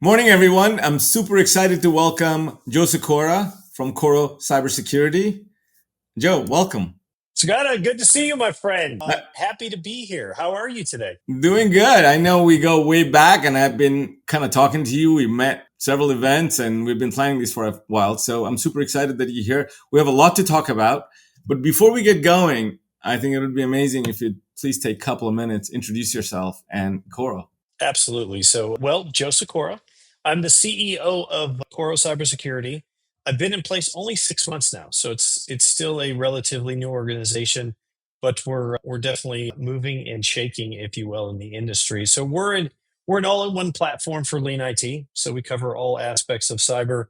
Morning, everyone. I'm super excited to welcome Joe Sykora from Coro Cybersecurity. Joe, welcome. Sugata, good to see you, my friend. Uh, Happy to be here. How are you today? Doing good. I know we go way back, and I've been kind of talking to you. We met several events, and we've been planning this for a while. So I'm super excited that you're here. We have a lot to talk about. But before we get going, I think it would be amazing if you'd please take a couple of minutes, introduce yourself and Coro. Absolutely. So, Joe Sykora. I'm the CEO of Coro Cybersecurity. I've been in place only 6 months now, so it's still a relatively new organization, but we're definitely moving and shaking, if you will, in the industry. So we're an all-in-one platform for lean IT. So we cover all aspects of cyber,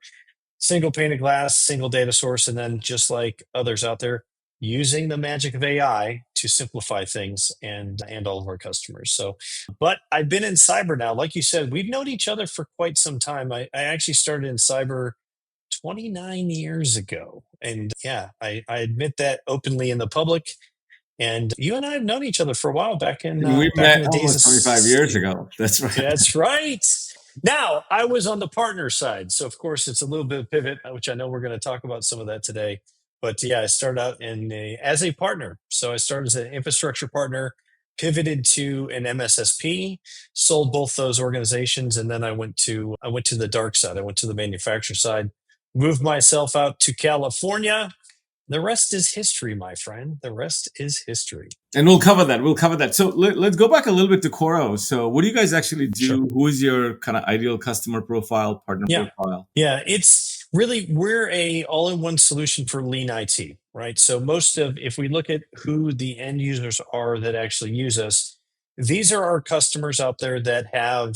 single pane of glass, single data source, and then just like others out there, using the magic of AI to simplify things and all of our customers. So, but I've been in cyber now, like you said, we've known each other for quite some time. I actually started in cyber 29 years ago, and yeah, I admit that openly in the public. And you and I have known each other for a while We back in met the days almost 25 of. years ago. That's right. That's right. Now, I was on the partner side. So, of course, it's a little bit of pivot, which I know we're going to talk about some of that today. But yeah, I started out as a partner. So, I started as an infrastructure partner, pivoted to an MSSP, sold both those organizations, and then I went to the dark side. I went to the manufacturer side, moved myself out to California. The rest is history, my friend. The rest is history. And we'll cover that. We'll cover that. So let's go back a little bit to Coro. So what do you guys actually Sure. do? Who is your kind of ideal customer profile, partner Yeah. profile? Yeah, it's really we're a all-in-one solution for lean IT, right? So most of if we look at who the end users are that actually use us, these are our customers out there that have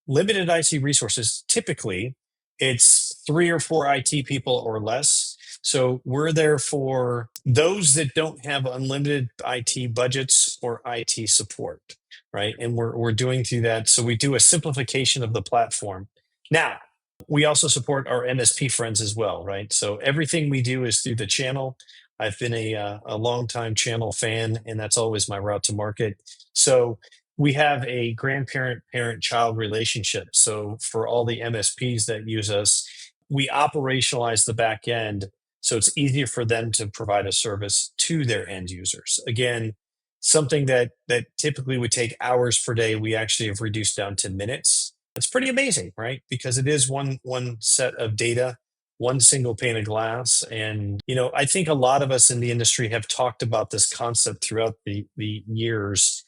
limited IT resources. Typically, it's three or four IT people or less. So we're there for those that don't have unlimited IT budgets or IT support, right? And we're doing through that. So we do a simplification of the platform. Now, we also support our MSP friends as well, right? So everything we do is through the channel. I've been a longtime channel fan, and that's always my route to market. So we have a grandparent parent child relationship. So for all the MSPs that use us, we operationalize the back end so it's easier for them to provide a service to their end users. Again, something that typically would take hours per day, we actually have reduced down to minutes. It's pretty amazing, right? Because it is one set of data, one single pane of glass. And I think a lot of us in the industry have talked about this concept throughout the years.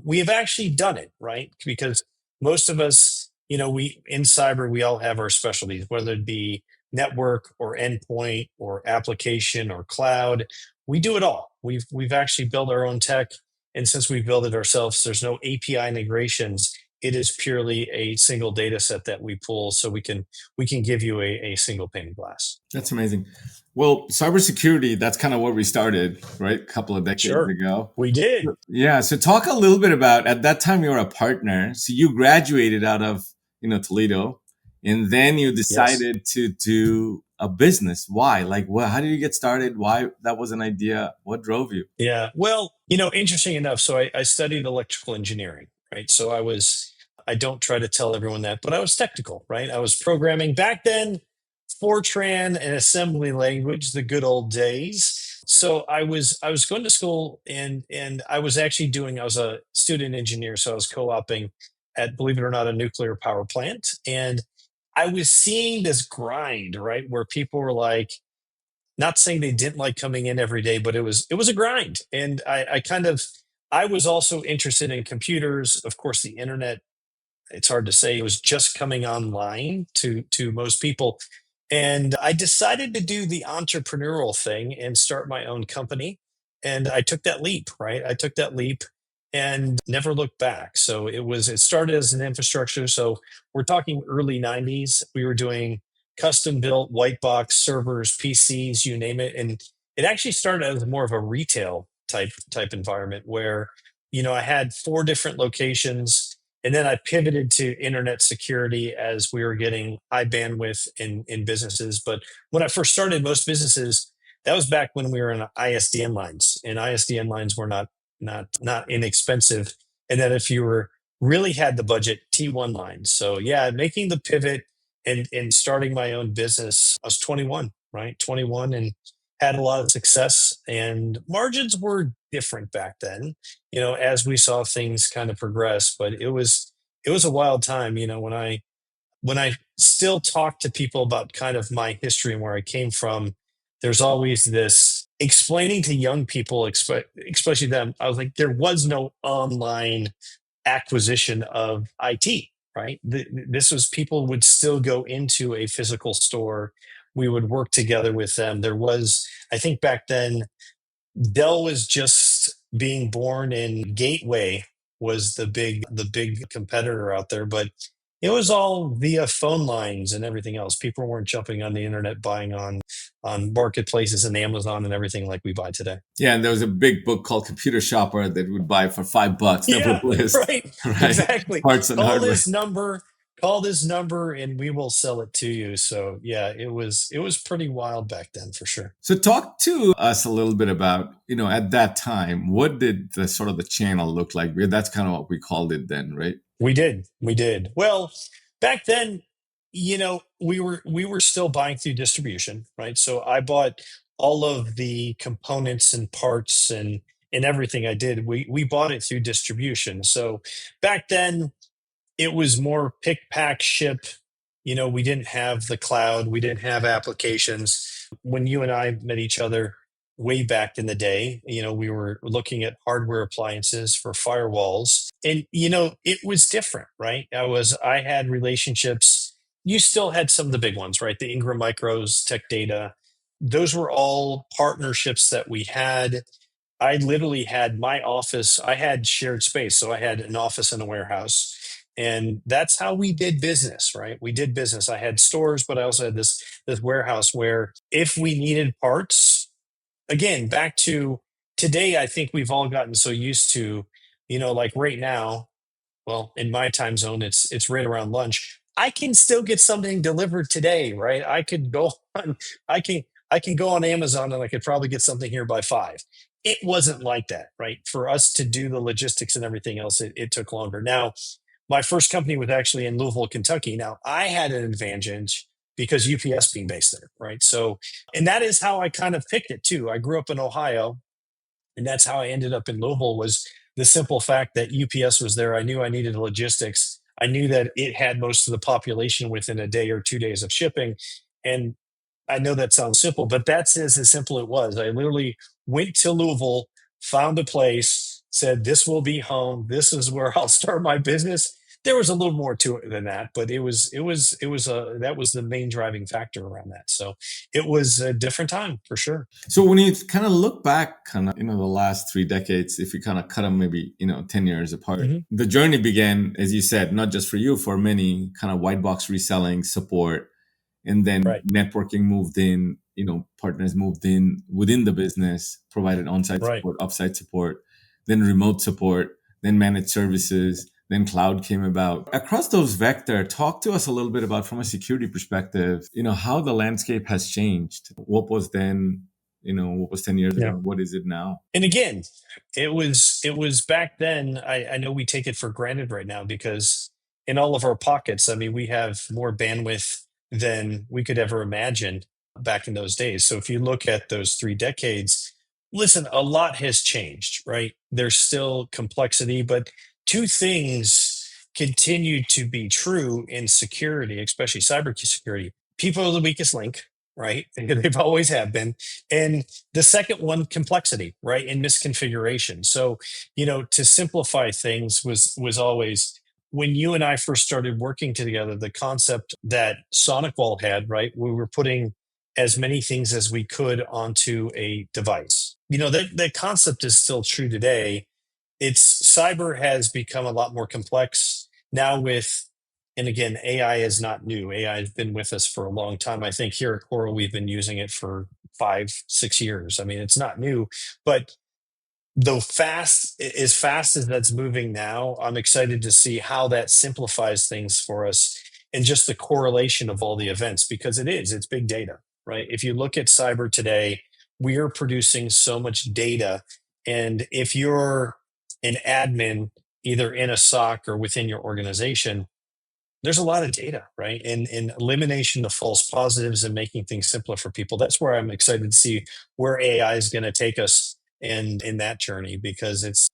We have actually done it, right? Because most of us, we in cyber, we all have our specialties, whether it be network or endpoint or application or cloud. We do it all. We've actually built our own tech, and since we built it ourselves, there's no API integrations. It is purely a single data set that we pull, so we can give you a single pane of glass. That's amazing. Well, cybersecurity, that's kind of where we started, right? A couple of decades Sure, ago. we did. Yeah. So talk a little bit about at that time you were a partner. So you graduated out of, Toledo, and then you Yes. decided to do a business. Why? Like, well, how did you get started? Why that was an idea? What drove you? Yeah. Well, interesting enough. So I studied electrical engineering, right? So I don't try to tell everyone that, but I was technical, right? I was programming back then, Fortran and assembly language, the good old days. So I was going to school and I was a student engineer. So I was co-oping at, believe it or not, a nuclear power plant. And I was seeing this grind, right? Where people were like, not saying they didn't like coming in every day, but it was a grind. And I was also interested in computers. Of course, the internet, it's hard to say, it was just coming online to most people. And I decided to do the entrepreneurial thing and start my own company. And I took that leap, right? I took that leap and never looked back. So it started as an infrastructure. So we're talking early 90s. We were doing custom built white box servers, PCs, you name it. And it actually started as more of a retail type environment where, I had four different locations, and then I pivoted to internet security as we were getting high bandwidth in businesses. But when I first started, most businesses, that was back when we were in ISDN lines, and ISDN lines were not inexpensive. And then if you were really had the budget T1 line. So yeah, making the pivot and starting my own business, I was 21, right? 21 and had a lot of success, and margins were different back then, as we saw things kind of progress, but it was a wild time, when I still talk to people about kind of my history and where I came from, there's always this explaining to young people, especially them. I was like, there was no online acquisition of IT, right? This was people would still go into a physical store. We would work together with them. There was, I think back then, Dell was just being born, and Gateway was the big competitor out there, but it was all via phone lines and everything else. People weren't jumping on the internet buying on marketplaces and Amazon and everything like we buy today. Yeah, and there was a big book called Computer Shopper that would buy for $5. That would Yeah, list right. right Exactly. parts and Call hardware. this number, call this number, and we will sell it to you. So yeah, it was pretty wild back then for sure. So talk to us a little bit about, at that time, what did the sort of the channel look like? Because that's kind of what we called it then, right? We did. We did. Well, back then, we were still buying through distribution, right? So I bought all of the components and parts and everything I did. We bought it through distribution. So back then, it was more pick, pack, ship. We didn't have the cloud, we didn't have applications. When you and I met each other way back in the day, we were looking at hardware appliances for firewalls. And, it was different, right? I had relationships. You still had some of the big ones, right? The Ingram Micros, Tech Data. Those were all partnerships that we had. I literally had my office, I had shared space. So I had an office and a warehouse. And that's how we did business, right? We did business. I had stores, but I also had this warehouse where if we needed parts, again, back to today, I think we've all gotten so used to, like right now, well, in my time zone, it's right around lunch. I can still get something delivered today, right? I could go on, I can I can go on Amazon and I could probably get something here by 5. It wasn't like that, right? For us to do the logistics and everything else, it took longer. Now, my first company was actually in Louisville, Kentucky. Now, I had an advantage because UPS being based there, right? So, and that is how I kind of picked it too. I grew up in Ohio, and that's how I ended up in Louisville, was the simple fact that UPS was there. I knew I needed logistics. I knew that it had most of the population within a day or 2 days of shipping. And I know that sounds simple, but that's as simple it was. I literally went to Louisville, found a place, said, "This will be home. This is where I'll start my business." There was a little more to it than that, but that was the main driving factor around that. So it was a different time for sure. So when you kind of look back, kind of, the last 3 decades, if you kind of cut them maybe, 10 years apart, Hmm. the journey began, as you said, not just for you, for many kind of white box reselling support. And then Right, networking moved in, partners moved in within the business, provided on-site right. support, off-site support, then remote support, then managed services, then cloud came about. Across those vector, talk to us a little bit about, from a security perspective, how the landscape has changed. What was then, what was 10 years ago? Yeah. What is it now? And again, it was back then. I know we take it for granted right now because in all of our pockets, I mean, we have more bandwidth than we could ever imagine back in those days. So if you look at those 3 decades, listen, a lot has changed, right? There's still complexity, but two things continue to be true in security, especially cybersecurity. People are the weakest link, right? They've always have been. And the second one, complexity, right, and misconfiguration. So, to simplify things was always, when you and I first started working together, the concept that SonicWall had, right, we were putting as many things as we could onto a device. That concept is still true today. It's cyber has become a lot more complex now with, and again, AI is not new. AI has been with us for a long time. I think here at Coro, we've been using it for 5, 6 years. I mean, it's not new, but as fast as that's moving now, I'm excited to see how that simplifies things for us and just the correlation of all the events, because it's big data, right? If you look at cyber today, we are producing so much data. And if you're an admin, either in a SOC or within your organization, there's a lot of data, right? And elimination of false positives and making things simpler for people. That's where I'm excited to see where AI is going to take us and in that journey, because it's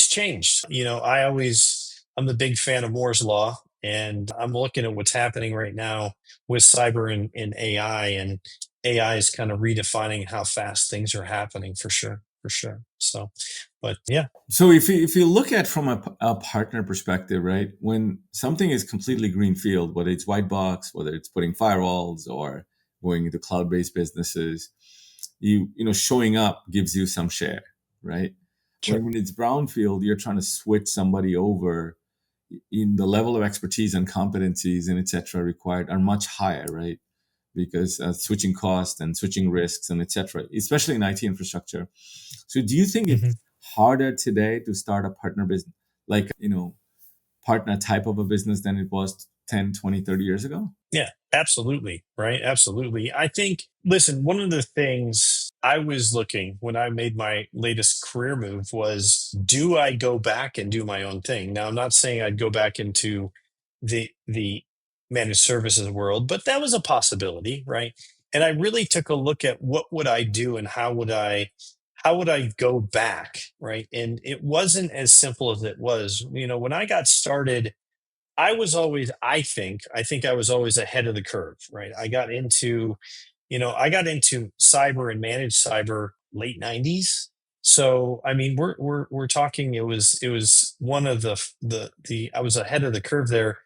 changed. I'm a big fan of Moore's law, and I'm looking at what's happening right now with cyber and AI, and AI is kind of redefining how fast things are happening for sure, for sure. So, but yeah, So if you look at from a partner perspective, right, when something is completely greenfield, whether it's white box, whether it's putting firewalls or going into cloud-based businesses, showing up gives you some share, right? sure. When it's brownfield, you're trying to switch somebody over in the level of expertise and competencies and etc. required are much higher, right? Because switching costs and switching risks and etc., especially in IT infrastructure. So do you think Mhm. it's harder today to start a partner business, like, partner type of a business than it was 10, 20, 30 years ago? Yeah, absolutely. Right. Absolutely. I think, listen, one of the things I was looking when I made my latest career move was, do I go back and do my own thing? Now, I'm not saying I'd go back into the managed services world, but that was a possibility, right? And I really took a look at what would I do and how would I go back, right? And it wasn't as simple as it was. When I got started, I think I was always ahead of the curve, right? I got into cyber and managed cyber late 90s. So, I mean, we're talking, it was one of the I was ahead of the curve there.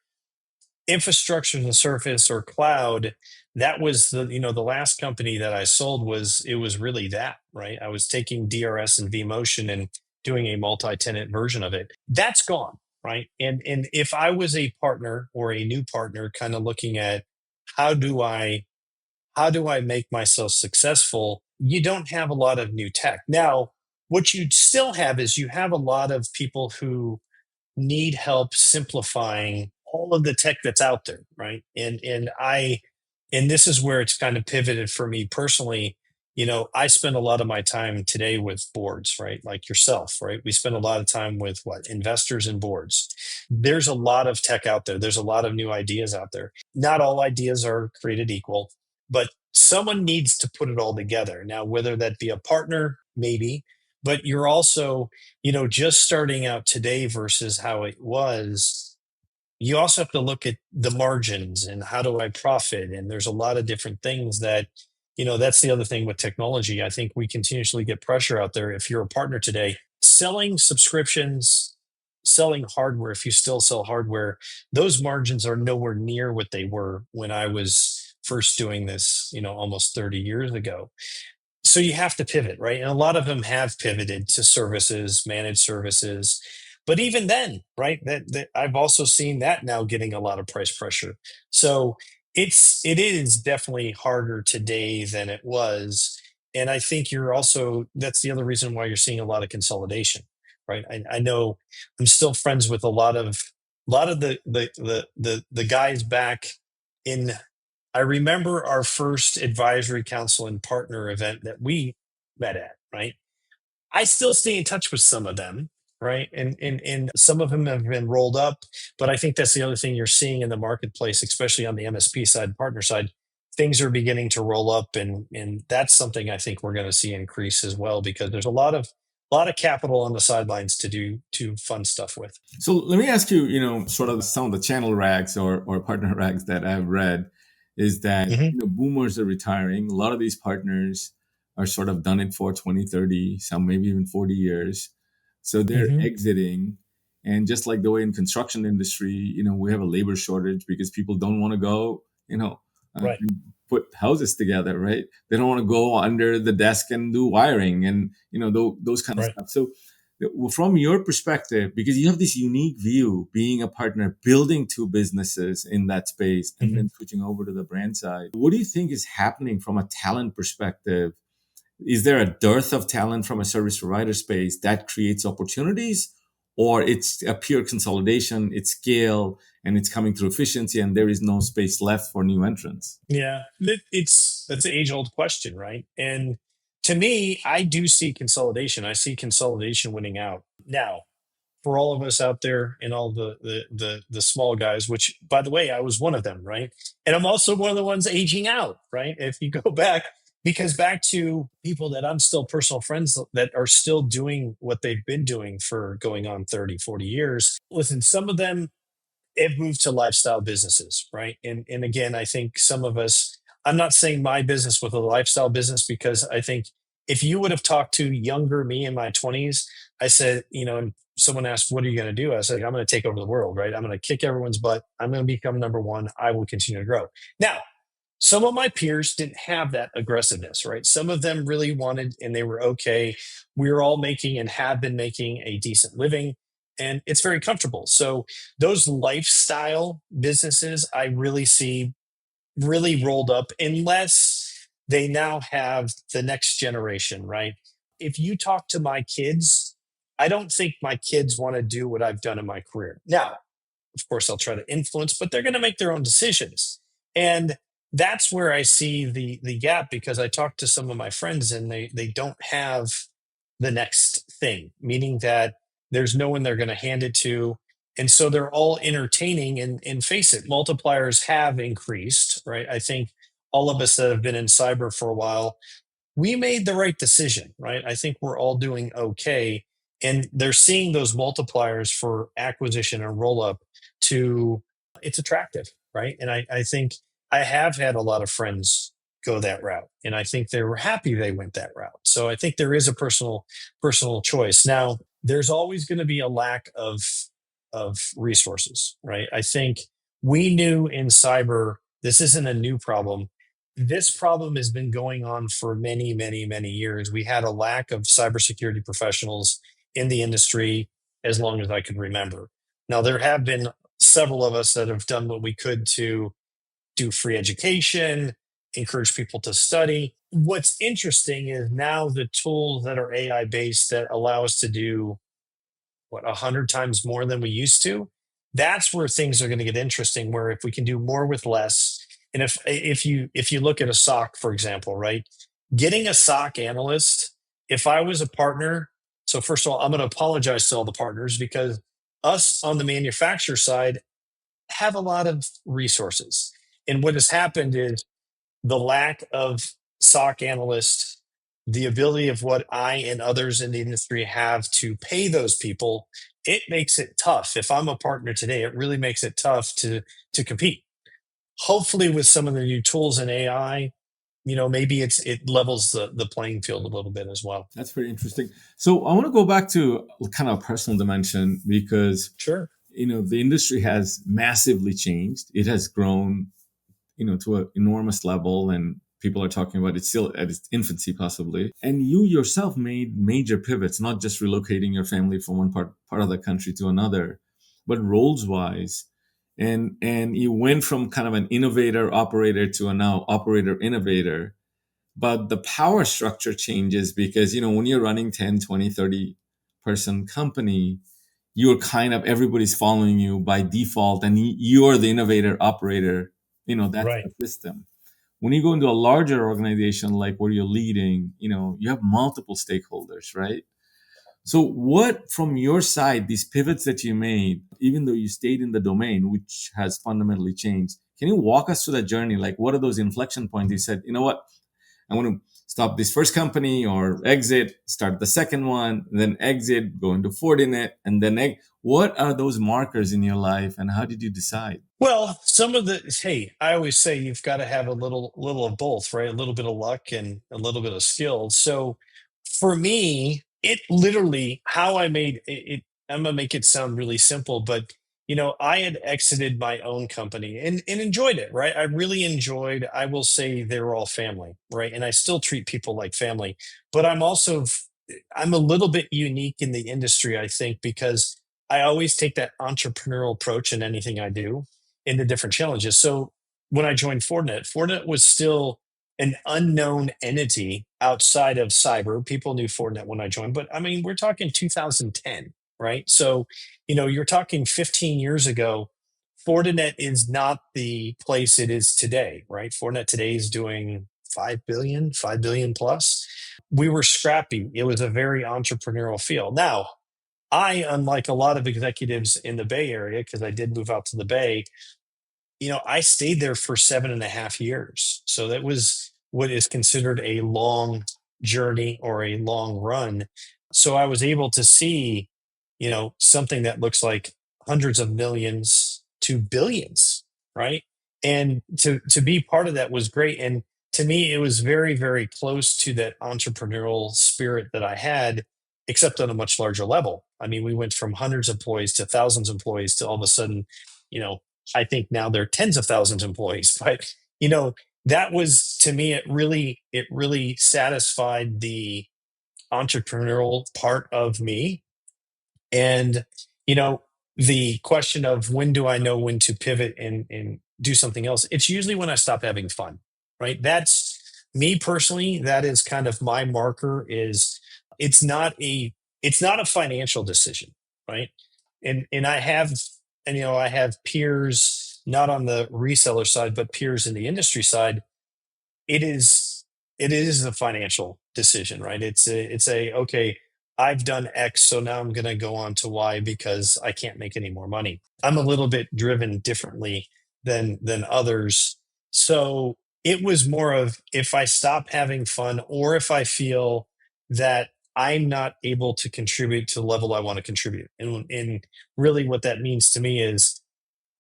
Infrastructure as a service or cloud, that was the last company that I sold, it was really that, right? I was taking DRS and vMotion and doing a multi-tenant version of it. That's gone, right? And if I was a partner or a new partner kind of looking at, how do I how do I make myself successful, you don't have a lot of new tech. Now, what you still have is you have a lot of people who need help simplifying all of the tech that's out there, right? And this is where it's kind of pivoted for me personally. I spend a lot of my time today with boards, right? Like yourself, right? We spend a lot of time with what, investors and boards. There's a lot of tech out there. There's a lot of new ideas out there. Not all ideas are created equal, but someone needs to put it all together. Now, whether that be a partner, maybe, but you're also, just starting out today versus how it was, you also have to look at the margins and how do I profit? And there's a lot of different things that's the other thing with technology. I think we continuously get pressure out there. If you're a partner today, selling subscriptions, selling hardware, if you still sell hardware, those margins are nowhere near what they were when I was first doing this, almost 30 years ago. So you have to pivot, right? And a lot of them have pivoted to services, managed services. But even then, right, that I've also seen that now getting a lot of price pressure. So it is definitely harder today than it was. And I think that's the other reason why you're seeing a lot of consolidation, right? I know I'm still friends with a lot of the guys back in. I remember our first advisory council and partner event that we met at, right? I still stay in touch with some of them, right? And some of them have been rolled up, but I think that's the other thing you're seeing in the marketplace, especially on the MSP side, partner side. Things are beginning to roll up, and that's something I think we're going to see increase as well, because there's a lot of capital on the sidelines to fund stuff with. So let me ask you, sort of some of the channel rags or partner rags that I've read is that, Hmm. boomers are retiring. A lot of these partners are sort of done it for 20, 30, some maybe even 40 years. So they're Hmm. exiting. And just like the way in construction industry, we have a labor shortage because people don't want to go, Right. and put houses together, right? They don't want to go under the desk and do wiring and, those kind of Right. stuff. So from your perspective, because you have this unique view being a partner, building two businesses in that space, and Hmm. then switching over to the brand side, what do you think is happening from a talent perspective? Is there a dearth of talent from a service provider space that creates opportunities, or it's a pure consolidation, it's scale, and it's coming through efficiency, and there is no space left for new entrants? Yeah, that's an age old question, right? And to me, I do see consolidation. I see consolidation winning out now. for all of us out there and all the small guys, which by the way, I was one of them, right? And I'm also one of the ones aging out, right? If you go back, because back to people that I'm still personal friends that are still doing what they've been doing for going on 30, 40 years. Listen, some of them have moved to lifestyle businesses, right? And again, I think some of us, I'm not saying my business was a lifestyle business because I think if you would have talked to younger me in my 20s, I said, and someone asked, what are you going to do? I said, I'm going to take over the world, right? I'm going to kick everyone's butt. I'm going to become number one. I will continue to grow. Now, some of my peers didn't have that aggressiveness, right? Some of them really wanted and they were okay. We were all making and have been making a decent living, and it's very comfortable. So, those lifestyle businesses, I really see really rolled up unless they now have the next generation, right? If you talk to my kids, I don't think my kids want to do what I've done in my career. Now, of course I'll try to influence, but they're going to make their own decisions. And that's where I see the gap, because I talk to some of my friends and they don't have the next thing, meaning that there's no one they're going to hand it to. And so they're all entertaining, and face it, multipliers have increased, right? I think all of us that have been in cyber for a while, we made the right decision, right? I think we're all doing okay. And they're seeing those multipliers for acquisition and roll up to, it's attractive, right? And I think I have had a lot of friends go that route. And I think they were happy they went that route. So I think there is a personal choice. Now, there's always going to be a lack of resources, right? I think we knew in cyber, this isn't a new problem. This problem has been going on for many, many, many years. We had a lack of cybersecurity professionals in the industry as long as I could remember. Now, there have been several of us that have done what we could to do free education, encourage people to study. What's interesting is now the tools that are AI based that allow us to do 100 times more than we used to. That's where things are going to get interesting, where if we can do more with less. And if you look at a SOC, for example, right, getting a SOC analyst, if I was a partner, so first of all, I'm going to apologize to all the partners, because us on the manufacturer side have a lot of resources. And what has happened is the lack of SOC analysts, the ability of what I and others in the industry have to pay those people, it makes it tough. If I'm a partner today, it really makes it tough to compete. Hopefully, with some of the new tools in AI, maybe it levels the playing field a little bit as well. That's very interesting. So I want to go back to kind of a personal dimension because Sure. the industry has massively changed. It has grown to an enormous level, and people are talking about it still at its infancy possibly. And you yourself made major pivots, not just relocating your family from one part of the country to another, but roles wise. And you went from kind of an innovator operator to a now operator innovator. But the power structure changes because when you're running 10, 20, 30 person company, you're kind of, everybody's following you by default, and you're the innovator operator. That's Right. the system. When you go into a larger organization like where you're leading, you have multiple stakeholders, right? So what, from your side, these pivots that you made, even though you stayed in the domain, which has fundamentally changed, can you walk us through that journey? Like, what are those inflection points? You said, what, I want to stop this first company or exit, start the second one, then exit, go into Fortinet, and then what are those markers in your life, and how did you decide? Well, hey, I always say you've got to have a little of both, right? A little bit of luck and a little bit of skill. So for me, it literally, how I made it, I'm gonna make it sound really simple, but I had exited my own company and enjoyed it, right? I really enjoyed, I will say they were all family, right? And I still treat people like family, but I'm a little bit unique in the industry, I think, because I always take that entrepreneurial approach in anything I do into different challenges. So when I joined Fortinet was still an unknown entity outside of cyber. People knew Fortinet when I joined, but I mean, we're talking 2010, right? So, you're talking 15 years ago. Fortinet is not the place it is today, right? Fortinet today is doing 5 billion plus. We were scrappy. It was a very entrepreneurial field. Now, unlike a lot of executives in the Bay Area, because I did move out to the Bay, I stayed there for 7.5 years. So that was what is considered a long journey or a long run. So I was able to see, something that looks like hundreds of millions to billions, right? And to be part of that was great. And to me, it was very, very close to that entrepreneurial spirit that I had, except on a much larger level. I mean, we went from hundreds of employees to thousands of employees to all of a sudden, you know, I think now there are tens of thousands of employees, but that was, to me, it really satisfied the entrepreneurial part of me. And you know, the question of when do I know when to pivot and do something else? It's usually when I stop having fun, right? That's me personally. That is kind of my marker. Is it's not a it's not a financial decision, right? And I have peers not on the reseller side, but peers in the industry side. It is it is a financial decision, right? It's a okay, I've done X, so now I'm going to go on to Y because I can't make any more money. I'm a little bit driven differently than others. So it was more of, if I stop having fun or if I feel that I'm not able to contribute to the level I want to contribute. And really what that means to me is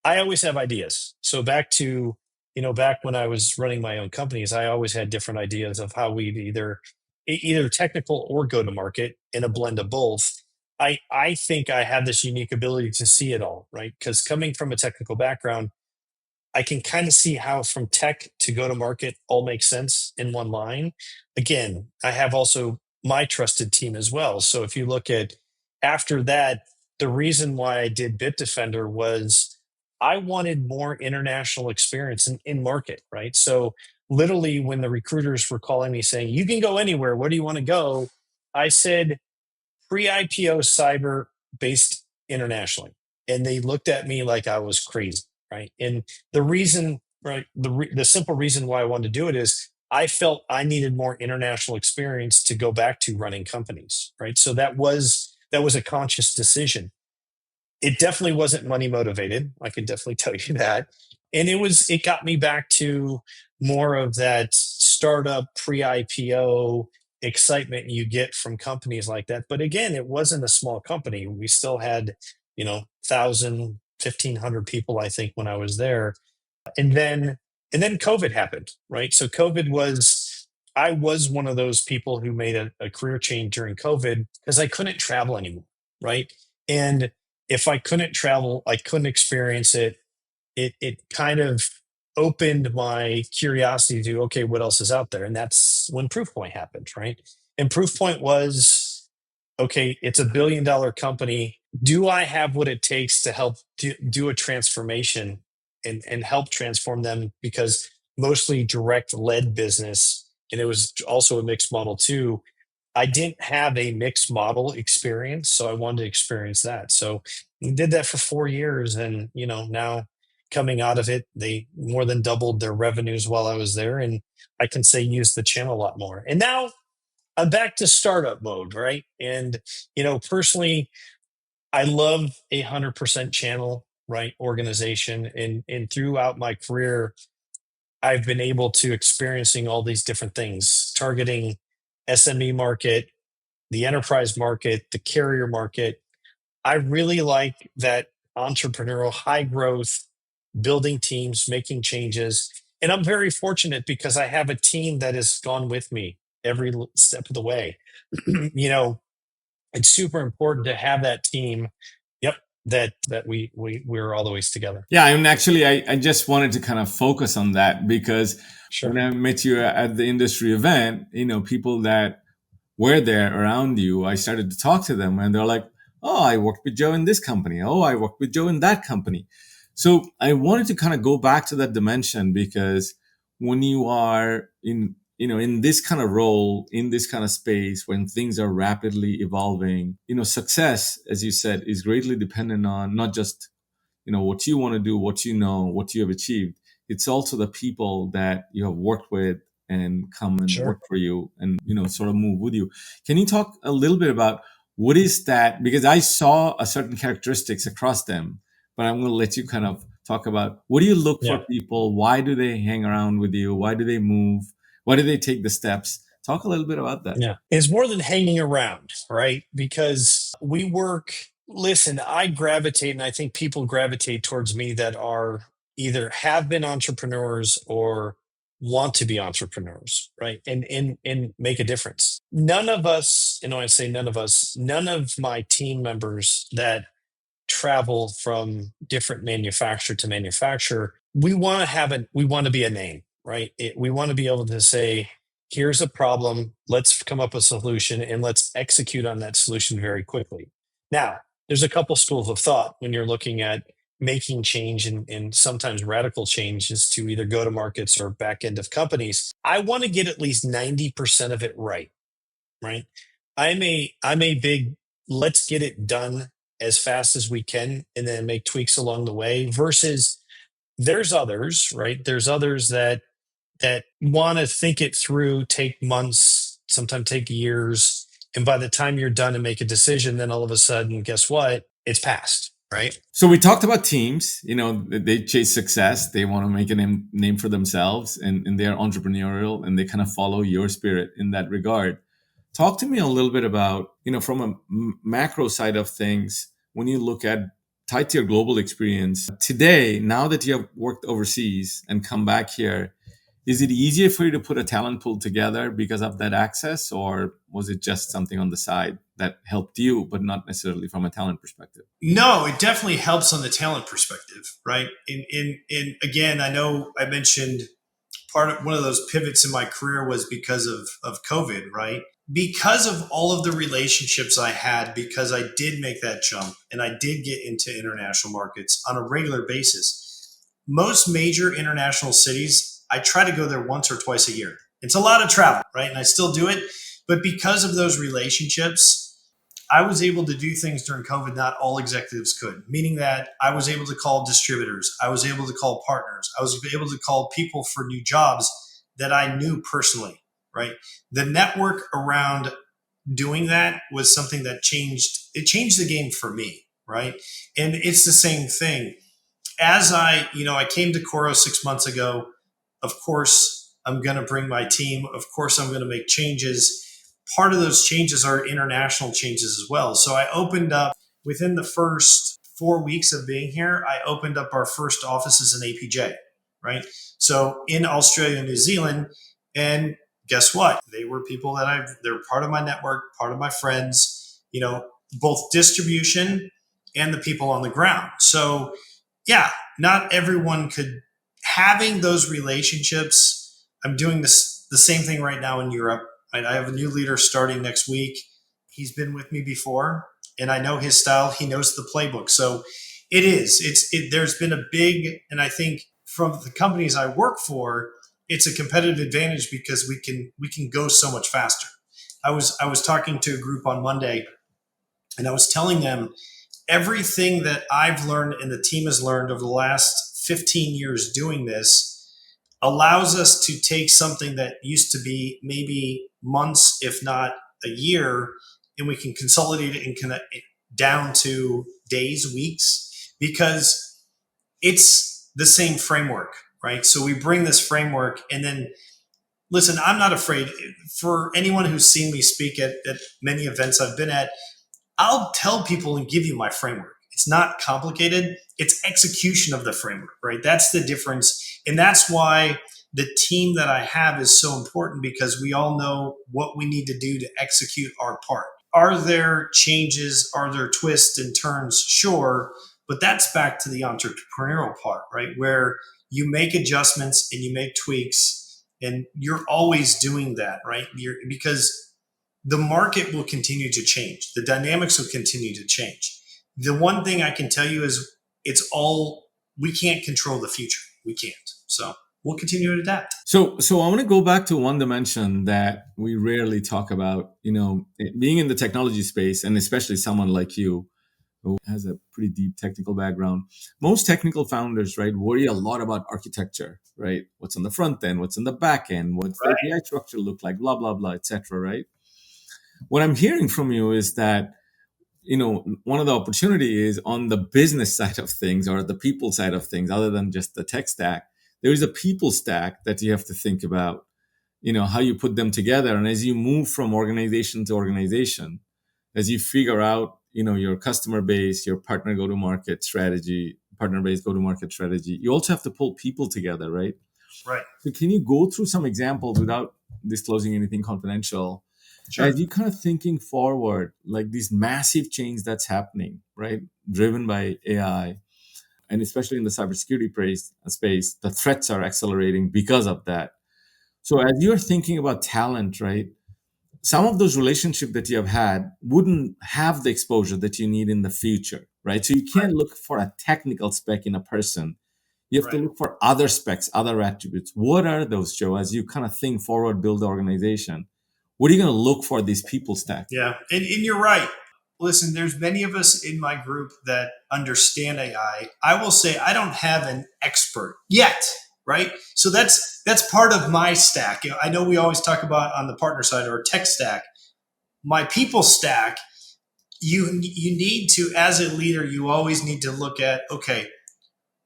I always have ideas. So back when I was running my own companies, I always had different ideas of how we'd either technical or go to market in a blend of both. I think I have this unique ability to see it all, right? Because coming from a technical background, I can kind of see how from tech to go to market all makes sense in one line. Again, I have also my trusted team as well. So if you look at after that, the reason why I did Bitdefender was I wanted more international experience in market, right? So literally when the recruiters were calling me saying, you can go anywhere, where do you want to go? I said, pre-IPO cyber based internationally. And they looked at me like I was crazy, right? And the reason, right, the simple reason why I wanted to do it is I felt I needed more international experience to go back to running companies, right? So that was a conscious decision. It definitely wasn't money motivated. I can definitely tell you that. And it got me back to more of that startup pre-IPO excitement you get from companies like that. But again, it wasn't a small company. We still had, 1,000, 1,500 people, I think, when I was there. And then COVID happened, right? So I was one of those people who made a career change during COVID because I couldn't travel anymore, right? And if I couldn't travel, I couldn't experience it. It kind of opened my curiosity to, okay, what else is out there? And that's when Proofpoint happened, right? And Proofpoint was, okay, it's $1 billion company. Do I have what it takes to help do a transformation and help transform them? Because mostly direct led business, and it was also a mixed model too. I didn't have a mixed model experience, so I wanted to experience that. So we did that for 4 years, and now coming out of it, they more than doubled their revenues while I was there, and I can say use the channel a lot more. And now I'm back to startup mode, right? And personally, I love 100% channel, right, organization, and throughout my career, I've been able to experiencing all these different things, targeting SME market, the enterprise market, the carrier market. I really like that entrepreneurial, high growth, building teams, making changes. And I'm very fortunate because I have a team that has gone with me every step of the way. you know, it's super important to have that team. Yep, that we're all the ways together. Yeah, and actually, I just wanted to kind of focus on that because when Sure. I met you at the industry event, people that were there around you, I started to talk to them and they're like, oh, I worked with Joe in this company. Oh, I worked with Joe in that company. So I wanted to kind of go back to that dimension because when you are in this kind of role, in this kind of space, when things are rapidly evolving, success, as you said, is greatly dependent on not just what you want to do, what what you have achieved. It's also the people that you have worked with and come and work Sure. for you and sort of move with you. Can you talk a little bit about What is that? Because I saw a certain characteristics across them, but I'm going to let you kind of talk about what do you look for Yeah. people? Why do they hang around with you? Why do they move? Why do they take the steps? Talk a little bit about that. Yeah. It's more than hanging around, right? Because we work, listen, I gravitate and I think people gravitate towards me that are either have been entrepreneurs or want to be entrepreneurs, right? And make a difference. None of us, and when I say none of us, none of my team members that travel from different manufacturer to manufacturer, we want to be a name, right? We want to be able to say, here's a problem, let's come up with a solution and let's execute on that solution very quickly. Now, there's a couple schools of thought when you're looking at making change and sometimes radical changes to either go to markets or back end of companies. I want to get at least 90% of it right? I'm a big let's get it done as fast as we can and then make tweaks along the way versus there's others, right? There's others that want to think it through, take months, sometimes take years, and by the time you're done and make a decision, then all of a sudden, guess what? It's passed, right? So we talked about teams. They chase success. They want to make a name for themselves, and they're entrepreneurial, and they kind of follow your spirit in that regard. Talk to me a little bit about, from a macro side of things, when you look at tied to your global experience today, now that you have worked overseas and come back here, is it easier for you to put a talent pool together because of that access, or was it just something on the side that helped you, but not necessarily from a talent perspective? No, it definitely helps on the talent perspective, right? In again, I know I mentioned part of one of those pivots in my career was because of COVID, right? Because of all of the relationships I had, because I did make that jump and I did get into international markets on a regular basis. Most major international cities, I try to go there once or twice a year. It's a lot of travel, right? And I still do it. But because of those relationships, I was able to do things during COVID not all executives could, meaning that I was able to call distributors, I was able to call partners, I was able to call people for new jobs that I knew personally, right? The network around doing that was something that changed the game for me, right? And it's the same thing. As I came to Coro 6 months ago, of course, I'm going to bring my team. Of course, I'm going to make changes. Part of those changes are international changes as well. So I opened up within the first 4 weeks of being here, I opened up our first offices in APJ, right? So in Australia and New Zealand. And guess what? They were people that they're part of my network, part of my friends, both distribution and the people on the ground. So yeah, not everyone could having those relationships. I'm doing the same thing right now in Europe. Right? I have a new leader starting next week. He's been with me before, and I know his style. He knows the playbook. So there's been a big, and I think from the companies I work for, it's a competitive advantage because we can go so much faster. I was talking to a group on Monday, and I was telling them everything that I've learned and the team has learned over the last 15 years doing this allows us to take something that used to be maybe months, if not a year, and we can consolidate it and connect it down to days, weeks, because it's the same framework, right? So we bring this framework, and then listen, I'm not afraid. For anyone who's seen me speak at many events I've been at, I'll tell people and give you my framework. It's not complicated. It's execution of the framework, right? That's the difference. And that's why the team that I have is so important because we all know what we need to do to execute our part. Are there changes? Are there twists and turns? Sure. But that's back to the entrepreneurial part, right? Where you make adjustments and you make tweaks and you're always doing that, right? Because the market will continue to change. The dynamics will continue to change. The one thing I can tell you is we can't control the future. We can't. So we'll continue to adapt. So I want to go back to one dimension that we rarely talk about, being in the technology space, and especially someone like you who has a pretty deep technical background. Most technical founders, right, worry a lot about architecture, right? What's on the front end, what's on the back end, what's the Right. API structure look like, blah, blah, blah, etc. Right? What I'm hearing from you is that one of the opportunity is on the business side of things or the people side of things, other than just the tech stack. There is a people stack that you have to think about, how you put them together. And as you move from organization to organization, as you figure out, your customer base, your partner go-to-market strategy, partner-based go-to-market strategy, you also have to pull people together, right? Right. So can you go through some examples without disclosing anything confidential? Sure. As you kind of thinking forward, like this massive change that's happening, right? Driven by AI, and especially in the cybersecurity space, the threats are accelerating because of that. So as you're thinking about talent, right? Some of those relationships that you have had wouldn't have the exposure that you need in the future, right? So you can't look for a technical spec in a person. You have to Right. look for other specs, other attributes. What are those, Joe? As you kind of think forward, build the organization, what are you going to look for these people stack? Yeah. And you're right. Listen, there's many of us in my group that understand AI. I will say I don't have an expert yet, right? So that's part of my stack. I know we always talk about on the partner side or tech stack. My people stack, you need to, as a leader, you always need to look at, okay,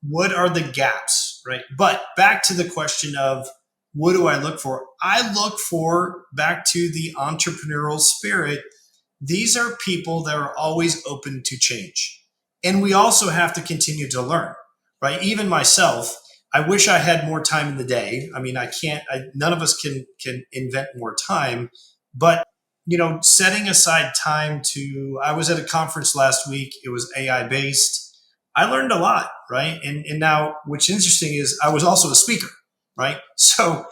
what are the gaps, right? But back to the question of what do I look for? I look for, back to the entrepreneurial spirit, these are people that are always open to change. And we also have to continue to learn, right? Even myself, I wish I had more time in the day. I mean, I can't, none of us can invent more time, but setting aside time I was at a conference last week. It was AI based. I learned a lot, right? And now, what's interesting is I was also a speaker, right? So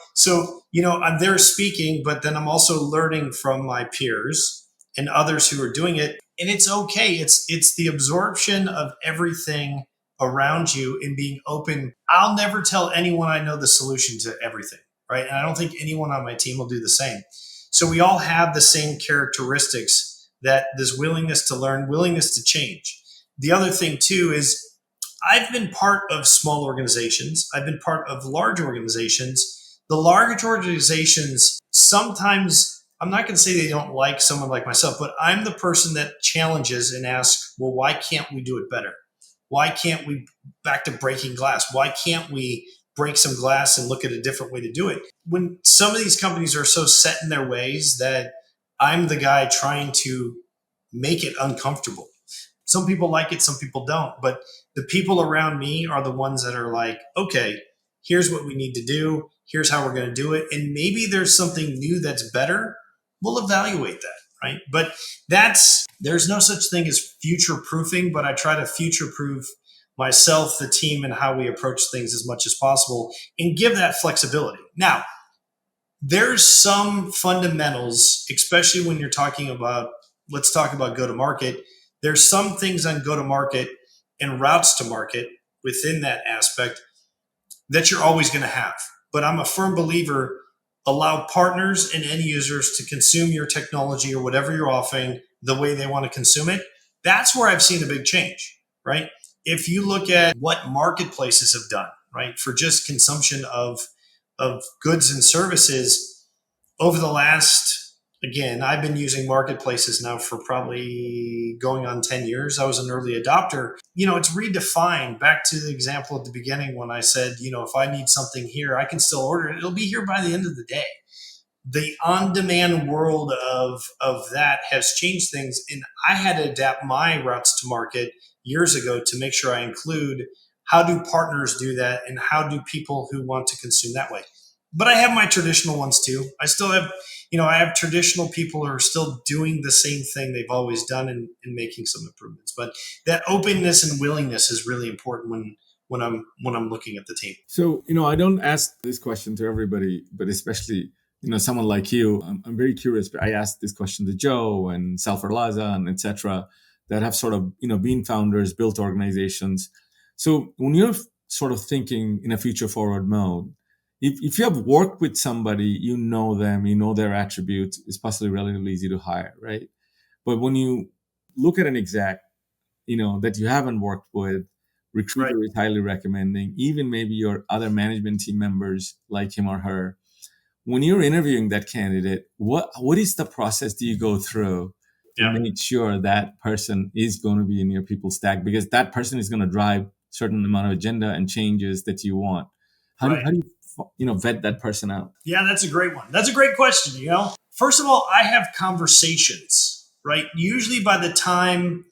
I'm there speaking, but then I'm also learning from my peers and others who are doing it. And it's okay. It's the absorption of everything around you and being open. I'll never tell anyone I know the solution to everything, right? And I don't think anyone on my team will do the same. So we all have the same characteristics, that this willingness to learn, willingness to change. The other thing too is I've been part of small organizations. I've been part of large organizations. The large organizations, sometimes, I'm not going to say they don't like someone like myself, but I'm the person that challenges and asks, well, why can't we do it better? Why can't we, back to breaking glass? Why can't we break some glass and look at a different way to do it? When some of these companies are so set in their ways that I'm the guy trying to make it uncomfortable. Some people like it, some people don't. But the people around me are the ones that are like, okay, here's what we need to do. Here's how we're going to do it. And maybe there's something new that's better. We'll evaluate that, right? But there's no such thing as future proofing, but I try to future proof myself, the team, and how we approach things as much as possible and give that flexibility. Now, there's some fundamentals, especially when you're talking about, let's talk about go to market. There's some things on go to market and routes to market within that aspect that you're always going to have. But I'm a firm believer, allow partners and end users to consume your technology or whatever you're offering the way they want to consume it. That's where I've seen a big change, right? If you look at what marketplaces have done, right, for just consumption of goods and services over the last, again, I've been using marketplaces now for probably going on 10 years. I was an early adopter. It's redefined, back to the example at the beginning when I said, if I need something here, I can still order it. It'll be here by the end of the day. The on-demand world of that has changed things. And I had to adapt my routes to market years ago to make sure I include, how do partners do that, and how do people who want to consume that way. But I have my traditional ones too. I still have, I have traditional people who are still doing the same thing they've always done and making some improvements. But that openness and willingness is really important when I'm looking at the team. So, I don't ask this question to everybody, but especially, someone like you. I'm very curious. But I asked this question to Joe and Salfer Laza and etc. that have sort of, been founders, built organizations. So when you're sort of thinking in a future forward mode, if you have worked with somebody, you know them, you know their attributes, it's possibly relatively easy to hire, right? But when you look at an exec, that you haven't worked with, recruiter Right. is highly recommending, even maybe your other management team members like him or her. When you're interviewing that candidate, what is the process do you go through to Yeah. make sure that person is going to be in your people stack, because that person is going to drive certain amount of agenda and changes that you want. Right. How do you vet that person out? Yeah, that's a great one. That's a great question. First of all, I have conversations, right? Usually by the time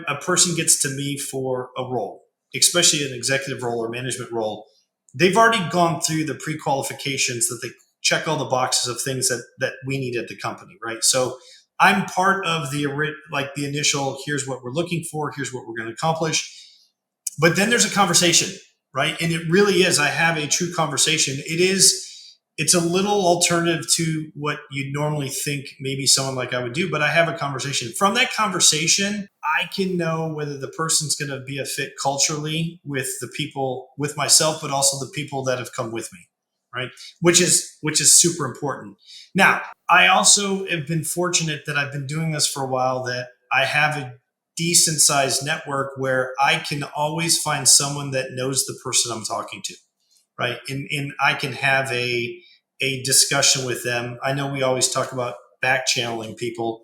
a person gets to me for a role, especially an executive role or management role, they've already gone through the pre-qualifications that they check all the boxes of things that we need at the company, right? So I'm part of the initial, here's what we're looking for, here's what we're going to accomplish. But then there's a conversation, right? And it really is, I have a true conversation. It's a little alternative to what you'd normally think maybe someone like I would do, but I have a conversation. From that conversation, I can know whether the person's going to be a fit culturally with the people, with myself, but also the people that have come with me, right? Which is super important. Now, I also have been fortunate that I've been doing this for a while, that I have a decent sized network where I can always find someone that knows the person I'm talking to, right? And I can have a discussion with them. I know we always talk about back channeling people,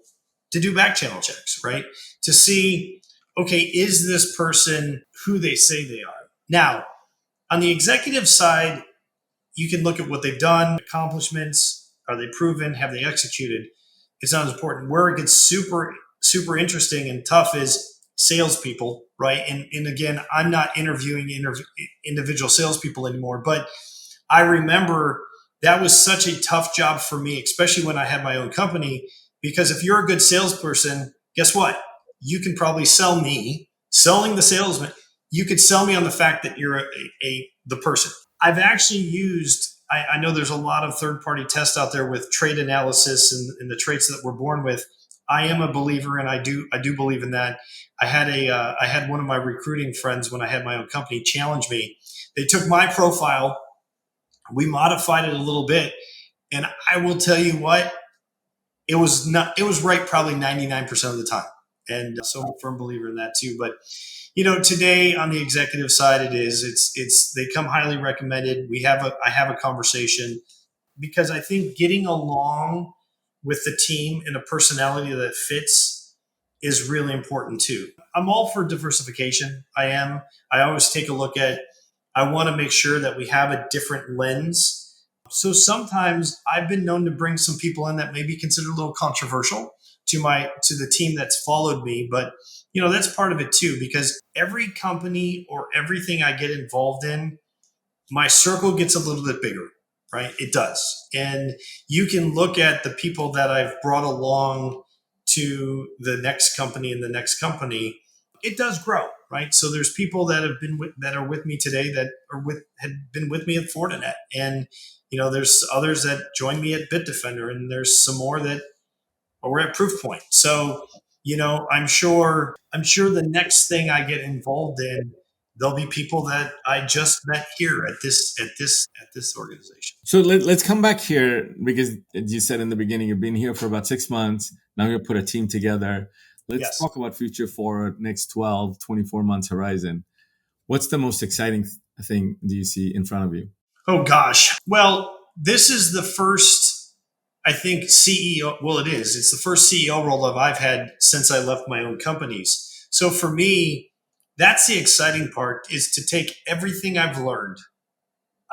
to do back channel checks, right? To see, okay, is this person who they say they are? Now, on the executive side, you can look at what they've done, accomplishments. Are they proven? Have they executed? It's not as important. Where it gets super, super interesting and tough is salespeople, right? And again, I'm not interviewing individual salespeople anymore, but I remember that was such a tough job for me, especially when I had my own company, because if you're a good salesperson, guess what? You can probably sell me, selling the salesman. You could sell me on the fact that you're the person. I've actually used, I know there's a lot of third party tests out there with trait analysis and the traits that we're born with. I am a believer, and I do believe in that. I had one of my recruiting friends when I had my own company challenge me. They took my profile, we modified it a little bit, and I will tell you what, it was right probably 99% of the time. And so I'm a firm believer in that too. But today on the executive side, they come highly recommended. I have a conversation, because I think getting along with the team and a personality that fits is really important too. I'm all for diversification. I am. I always take a look at, I want to make sure that we have a different lens. So sometimes I've been known to bring some people in that may be considered a little controversial to the team that's followed me, but that's part of it too, because every company or everything I get involved in, my circle gets a little bit bigger, right? It does. And you can look at the people that I've brought along to the next company and the next company. It does grow, right? So there's people that that are with me today that had been with me at Fortinet, and there's others that joined me at Bitdefender, and there's some more that we're at Proofpoint. So I'm sure the next thing I get involved in, there'll be people that I just met here at this organization. So let's come back here, because as you said in the beginning, you've been here for about 6 months. Now you put a team together. Let's Yes. talk about future for next 12, 24 months horizon. What's the most exciting thing do you see in front of you? Oh gosh. Well, this is the first, I think, CEO. Well, it is. It's the first CEO role that I've had since I left my own companies. So for me, that's the exciting part, is to take everything I've learned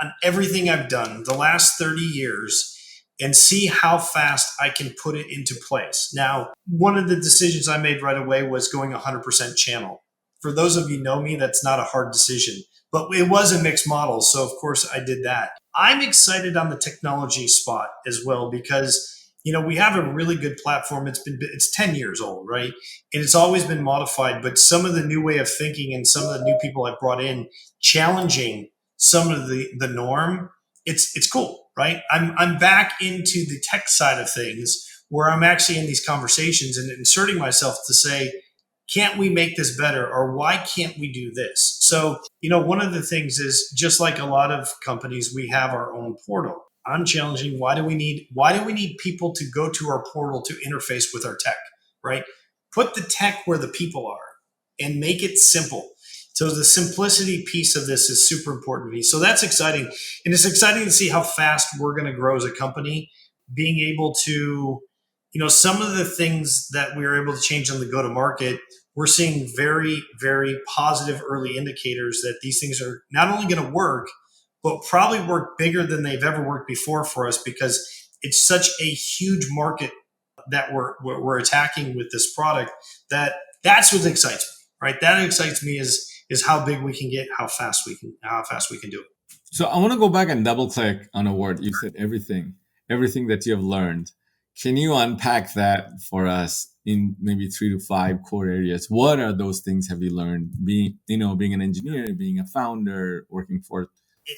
on everything I've done the last 30 years and see how fast I can put it into place. Now, one of the decisions I made right away was going 100% channel. For those of you who know me, that's not a hard decision, but it was a mixed model. So, of course, I did that. I'm excited on the technology spot as well, because we have a really good platform. It's 10 years old, right? And it's always been modified, but some of the new way of thinking and some of the new people I've brought in, challenging some of the norm, it's cool, right? I'm back into the tech side of things, where I'm actually in these conversations and inserting myself to say, can't we make this better, or why can't we do this? So one of the things is, just like a lot of companies, we have our own portal. I'm challenging, why do we need people to go to our portal to interface with our tech, right? Put the tech where the people are and make it simple. So the simplicity piece of this is super important to me. So that's exciting. And it's exciting to see how fast we're going to grow as a company, being able to some of the things that we were able to change on the go to market, we're seeing very, very positive early indicators that these things are not only going to work, but probably work bigger than they've ever worked before for us, because it's such a huge market that we're attacking with this product. That's what excites me, right? That excites me is how big we can get, how fast we can do it. So I want to go back and double click on a word. You said everything that you have learned. Can you unpack that for us in maybe 3 to 5 core areas? What are those things have you learned? Being an engineer, being a founder, working for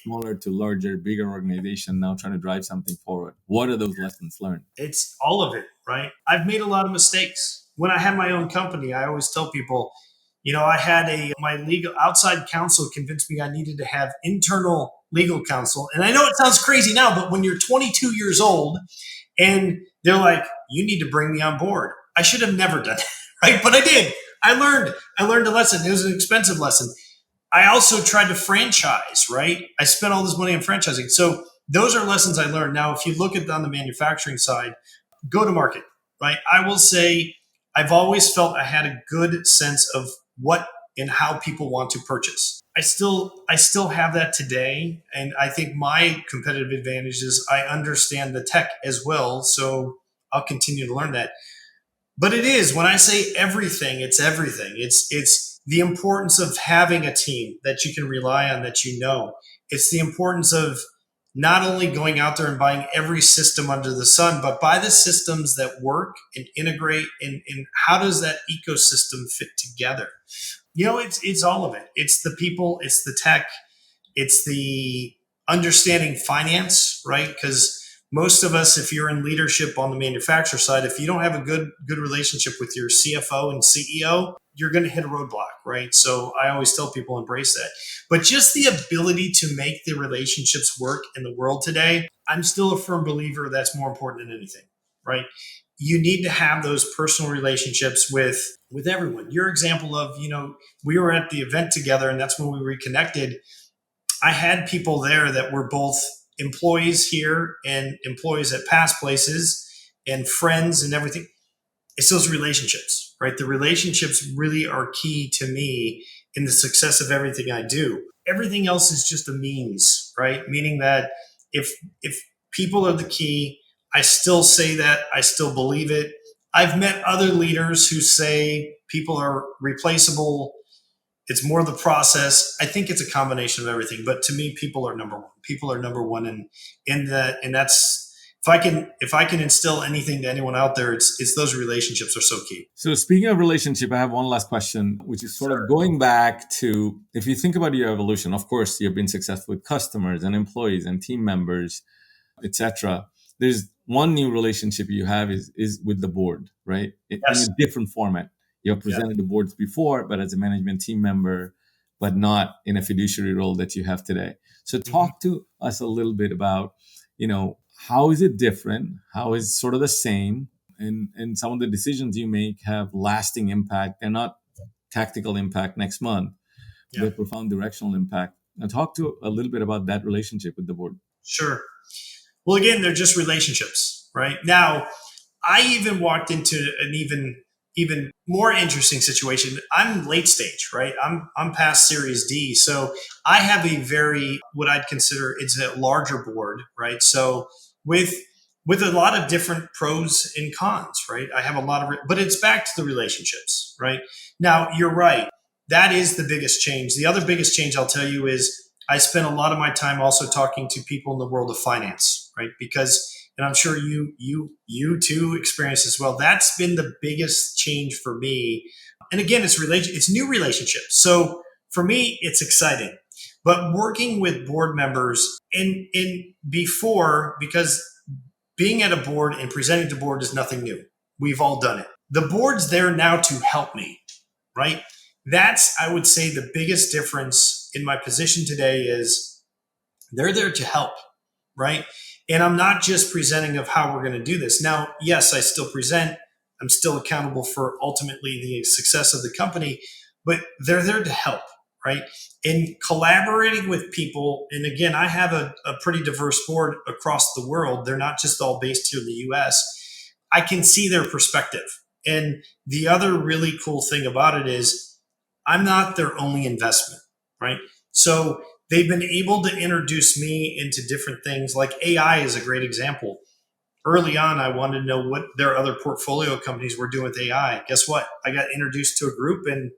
smaller to larger, bigger organization, now trying to drive something forward. What are those lessons learned? It's all of it, right? I've made a lot of mistakes. When I had my own company, I always tell people, I had my legal outside counsel convinced me I needed to have internal legal counsel. And I know it sounds crazy now, but when you're 22 years old and they're like, you need to bring me on board, I should have never done it, right? But I did. I learned a lesson. It was an expensive lesson. I also tried to franchise, right? I spent all this money on franchising. So those are lessons I learned. Now, if you look at on the manufacturing side, go to market, right? I will say I've always felt I had a good sense of what and how people want to purchase. I still have that today. And I think my competitive advantage is I understand the tech as well. So I'll continue to learn that. But it is, when I say everything, it's everything. It's the importance of having a team that you can rely on, that It's the importance of not only going out there and buying every system under the sun, but buy the systems that work and integrate, and how does that ecosystem fit together? It's all of it. It's the people, it's the tech, it's the understanding finance, right? Because most of us, if you're in leadership on the manufacturer side, if you don't have a good relationship with your CFO and CEO, you're going to hit a roadblock, right? So I always tell people, embrace that. But just the ability to make the relationships work in the world today, I'm still a firm believer that's more important than anything, right? You need to have those personal relationships with everyone. Your example of, we were at the event together, and that's when we reconnected. I had people there that were both employees here and employees at past places and friends and everything. It's those relationships, right? The relationships really are key to me in the success of everything I do. Everything else is just a means, right? Meaning that if people are the key, I still say that, I still believe it. I've met other leaders who say people are replaceable. It's more the process. I think it's a combination of everything, but to me, people are number one. People are number one, and that's, if I can instill anything to anyone out there, it's those relationships are so key. So speaking of relationship, I have one last question, which is sort of going back to, if you think about your evolution, of course, you've been successful with customers and employees and team members, etc. There's one new relationship you have is with the board, right? Yes. In a different format. You have presented the boards before, but as a management team member, but not in a fiduciary role that you have today. So talk to us a little bit about, how is it different? How is sort of the same? And some of the decisions you make have lasting impact. They're not tactical impact next month. They're profound directional impact. And talk to a little bit about that relationship with the board. Sure. Well, again, they're just relationships, right? Now, I even walked into an even more interesting situation. I'm late stage, right? I'm past Series D, so I have a very, what I'd consider, it's a larger board, right? So with a lot of different pros and cons, right? I have a lot of, but it's back to the relationships, right? Now, you're right. That is the biggest change. The other biggest change I'll tell you is I spent a lot of my time also talking to people in the world of finance, right? Because, and I'm sure you too experience as well. That's been the biggest change for me. And again, it's new relationships. So for me, it's exciting. But working with board members in before, because being at a board and presenting to board is nothing new. We've all done it. The board's there now to help me, right? That's, I would say, the biggest difference in my position today is they're there to help, right? And I'm not just presenting of how we're going to do this. Now, yes, I still present. I'm still accountable for ultimately the success of the company, but they're there to help, right? And collaborating with people. And again, I have a pretty diverse board across the world. They're not just all based here in the US. I can see their perspective. And the other really cool thing about it is I'm not their only investment, right? So they've been able to introduce me into different things. Like AI is a great example. Early on, I wanted to know what their other portfolio companies were doing with AI. Guess what? I got introduced to a group and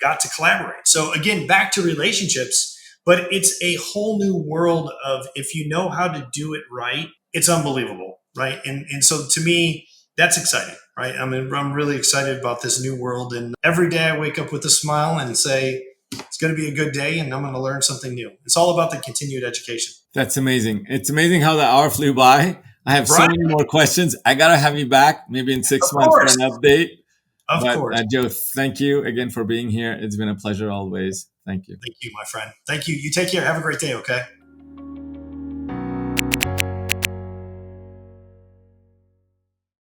got to collaborate. So again, back to relationships, but it's a whole new world of if you know how to do it right, it's unbelievable, right? And so to me, that's exciting, right? I mean, I'm really excited about this new world. And every day I wake up with a smile and say, it's going to be a good day and I'm going to learn something new. It's all about the continued education. That's amazing. It's amazing how the hour flew by. I have so Right? many more questions. I got to have you back maybe in Of 6 months for course. an update. Of But course. Joe, thank you again for being here. It's been a pleasure always. Thank you. Thank you, my friend. Thank you. You take care. Have a great day. Okay.